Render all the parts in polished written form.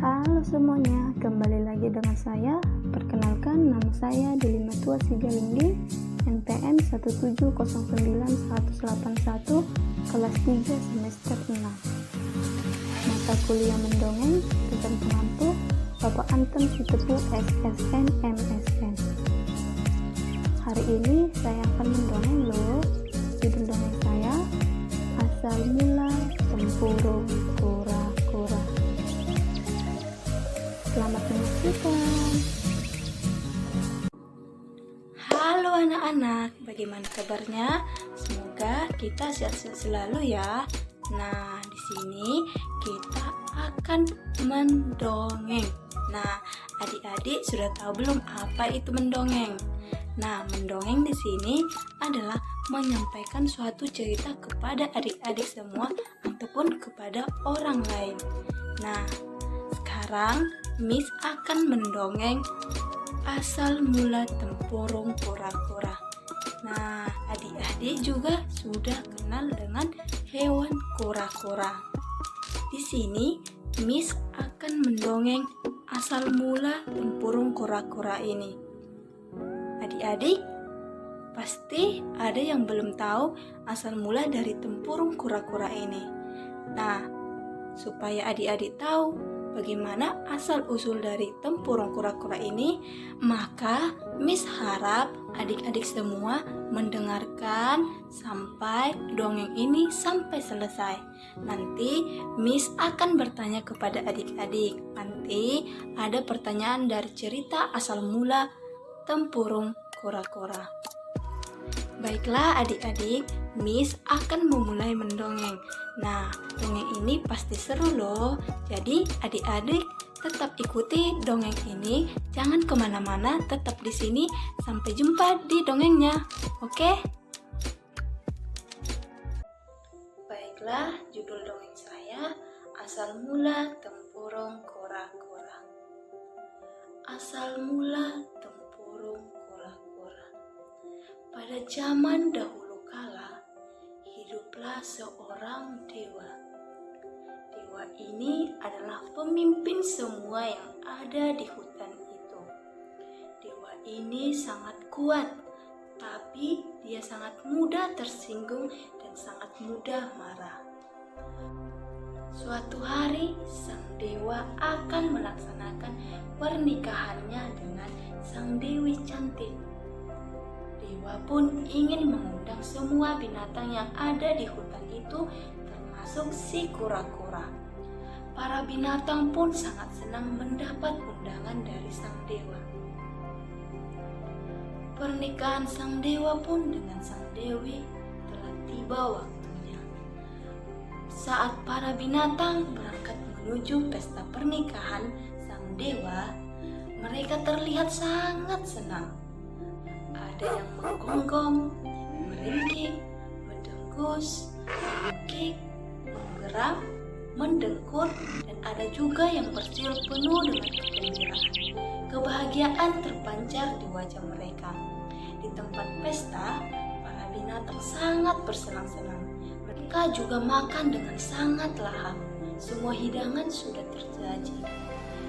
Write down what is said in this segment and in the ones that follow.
Halo semuanya, kembali lagi dengan saya. Perkenalkan, nama saya Delima Tua Sigalinggi, NPM 1709181, kelas 3 semester 6. Mata kuliah mendongeng dengan pengampu Bapak Anton Sitepu SSN MSN. Hari ini saya akan mendongeng loh. Judul dongeng saya, Asal Mula Tempurung Kura-Kura. Selamat menyaksikan. Halo anak-anak, bagaimana kabarnya? Semoga kita sehat-sehat selalu ya. Nah, di sini kita akan mendongeng. Nah, adik-adik sudah tahu belum apa itu mendongeng? Nah, mendongeng di sini adalah menyampaikan suatu cerita kepada adik-adik semua ataupun kepada orang lain. Nah, sekarang Miss akan mendongeng Asal Mula Tempurung Kura-Kura. Nah, adik-adik juga sudah kenal dengan hewan kura-kura. Di sini Miss akan mendongeng asal mula tempurung kura-kura ini. Adik-adik, pasti ada yang belum tahu asal mula dari tempurung kura-kura ini. Nah, supaya adik-adik tahu bagaimana asal-usul dari tempurung kura-kura ini, maka Miss harap adik-adik semua mendengarkan sampai dongeng ini sampai selesai. Nanti Miss akan bertanya kepada adik-adik. Nanti ada pertanyaan dari cerita asal mula tempurung kura-kura. Baiklah adik-adik, Miss akan memulai mendongeng. Nah, dongeng ini pasti seru loh. Jadi adik-adik tetap ikuti dongeng ini. Jangan kemana-mana, tetap di sini. Sampai jumpa di dongengnya. Oke? Baiklah, judul dongeng saya Asal Mula Tempurung Kura-Kura. Asal mula tempurung kura-kura. Pada zaman dahulu kala, hiduplah seorang dewa. Dewa ini adalah pemimpin semua yang ada di hutan itu. Dewa ini sangat kuat, tapi dia sangat mudah tersinggung dan sangat mudah marah. Suatu hari, sang dewa akan melaksanakan pernikahannya dengan sang dewi cantik. Dewa pun ingin mengundang semua binatang yang ada di hutan itu, termasuk si kura-kura. Para binatang pun sangat senang mendapat undangan dari sang dewa. Pernikahan sang dewa pun dengan sang dewi telah tiba waktunya. Saat para binatang berangkat menuju pesta pernikahan sang dewa, mereka terlihat sangat senang. Ada yang menggonggong, meringkik, mendengkus, mengukik, menggeram, mendengkur, dan ada juga yang bersiul penuh dengan kegembiraan. Kebahagiaan terpancar di wajah mereka. Di tempat pesta, para binatang sangat bersenang-senang. Mereka juga makan dengan sangat lahap. Semua hidangan sudah tersaji.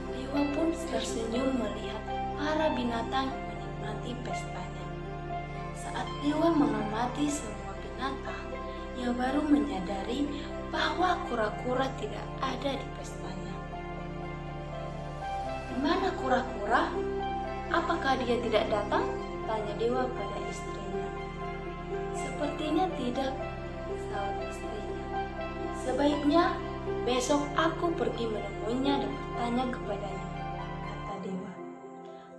Dewa pun tersenyum melihat para binatang menikmati pestanya. Saat Dewa mengamati semua binatang, ia baru menyadari bahwa kura-kura tidak ada di pestanya. Di mana kura-kura? Apakah dia tidak datang? Tanya Dewa pada istrinya. Sepertinya tidak, sahut istrinya. Sebaiknya besok aku pergi menemuinya dan bertanya kepadanya, kata Dewa.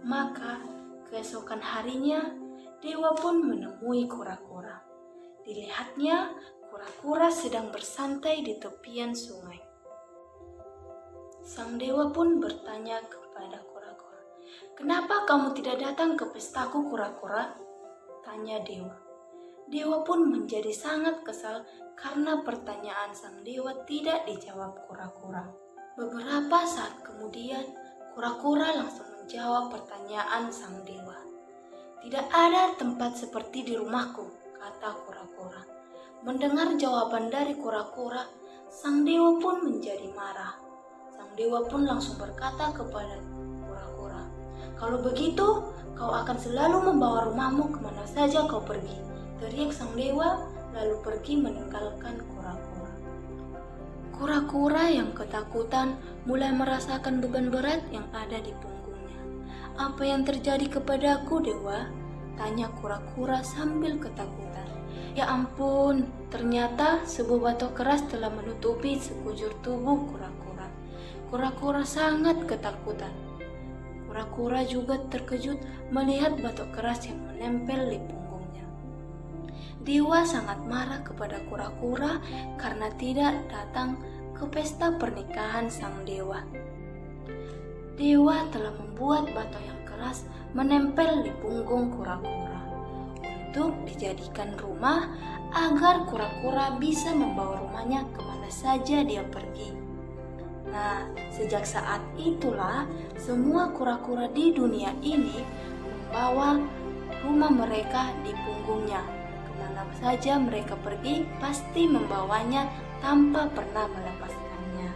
Maka keesokan harinya, Dewa pun menemui kura-kura. Dilihatnya, kura-kura sedang bersantai di tepian sungai. Sang dewa pun bertanya kepada kura-kura, "Kenapa kamu tidak datang ke pestaku, kura-kura?" tanya dewa. Dewa pun menjadi sangat kesal karena pertanyaan sang dewa tidak dijawab kura-kura. Beberapa saat kemudian, kura-kura langsung menjawab pertanyaan sang dewa. "Tidak ada tempat seperti di rumahku," kata kura-kura. Mendengar jawaban dari kura-kura, sang dewa pun menjadi marah. Sang Sang dewa pun langsung berkata kepada kura-kura, "Kalau begitu, kau akan selalu membawa rumahmu kemana saja kau pergi," teriak sang dewa, lalu pergi meninggalkan kura-kura. Kura-kura yang ketakutan mulai merasakan beban berat yang ada di punggungnya. "Apa yang terjadi kepadaku, dewa?" tanya kura-kura sambil ketakutan. Ya ampun, ternyata sebuah batu keras telah menutupi sekujur tubuh kura-kura. Kura-kura sangat ketakutan. Kura-kura juga terkejut melihat batu keras yang menempel di punggungnya. Dewa sangat marah kepada kura-kura karena tidak datang ke pesta pernikahan sang dewa. Dewa telah membuat batu yang keras menempel di punggung kura-kura untuk dijadikan rumah agar kura-kura bisa membawa rumahnya kemana saja dia pergi. Nah, sejak saat itulah semua kura-kura di dunia ini membawa rumah mereka di punggungnya. Kemana saja mereka pergi pasti membawanya tanpa pernah melepaskannya.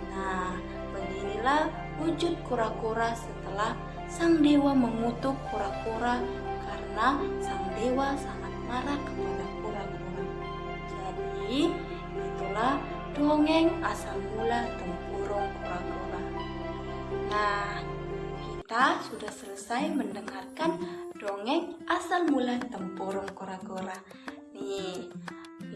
Nah, beginilah wujud kura-kura setelah sang dewa mengutuk kura-kura karena sang dewa sangat marah kepada kura-kura. Jadi, itulah dongeng asal mula tempurung kura-kura. Nah, kita sudah selesai mendengarkan dongeng asal mula tempurung kura-kura. Nih,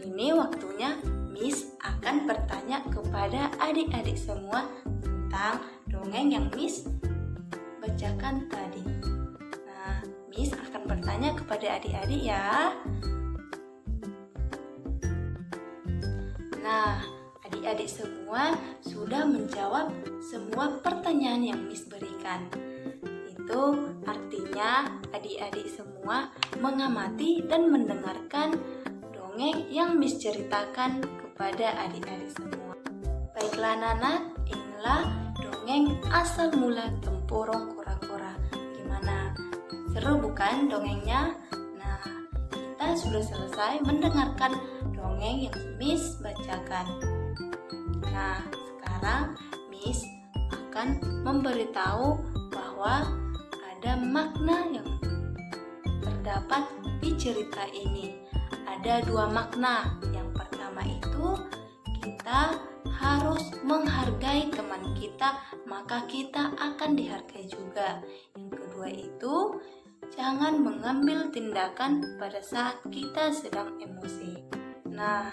ini waktunya Miss akan bertanya kepada adik-adik semua tentang dongeng yang Miss bacakan tadi. Nah, Miss akan bertanya kepada adik-adik ya. Nah, adik-adik semua sudah menjawab semua pertanyaan yang Miss berikan. Itu artinya adik-adik semua mengamati dan mendengarkan dongeng yang Miss ceritakan kepada adik-adik semua. Baiklah anak-anak, inilah dongeng asal mula tempurung kura-kura. Gimana? Seru bukan dongengnya? Nah, kita sudah selesai mendengarkan dongeng yang Miss bacakan. Nah, sekarang Miss akan memberitahu bahwa ada makna yang terdapat di cerita ini. Ada dua makna. Yang pertama itu kita harus menghargai teman kita, maka kita akan dihargai juga. Yang kedua itu jangan mengambil tindakan pada saat kita sedang emosi. Nah,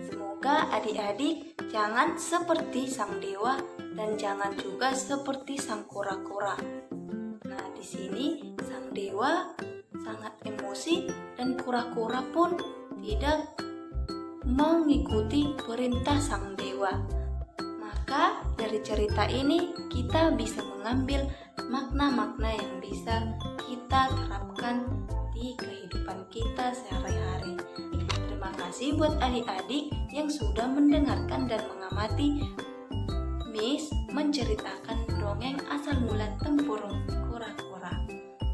semoga adik-adik jangan seperti sang dewa dan jangan juga seperti sang kura-kura. Nah, di sini sang dewa sangat emosi dan kura-kura pun tidak mengikuti perintah sang dewa. Maka dari cerita ini kita bisa mengambil makna-makna yang bisa kita terapkan di kehidupan kita sehari-hari. Terima kasih buat adik-adik yang sudah mendengarkan dan mengamati Miss menceritakan dongeng asal mula tempurung kura-kura.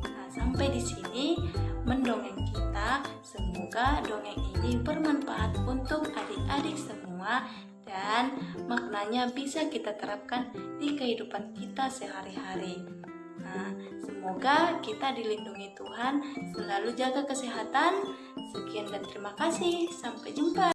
Nah, sampai di sini mendongeng kita. Semoga dongeng ini bermanfaat untuk adik-adik semua dan maknanya bisa kita terapkan di kehidupan kita sehari-hari. Nah, semoga kita dilindungi Tuhan, selalu jaga kesehatan. Sekian dan terima kasih. Sampai jumpa.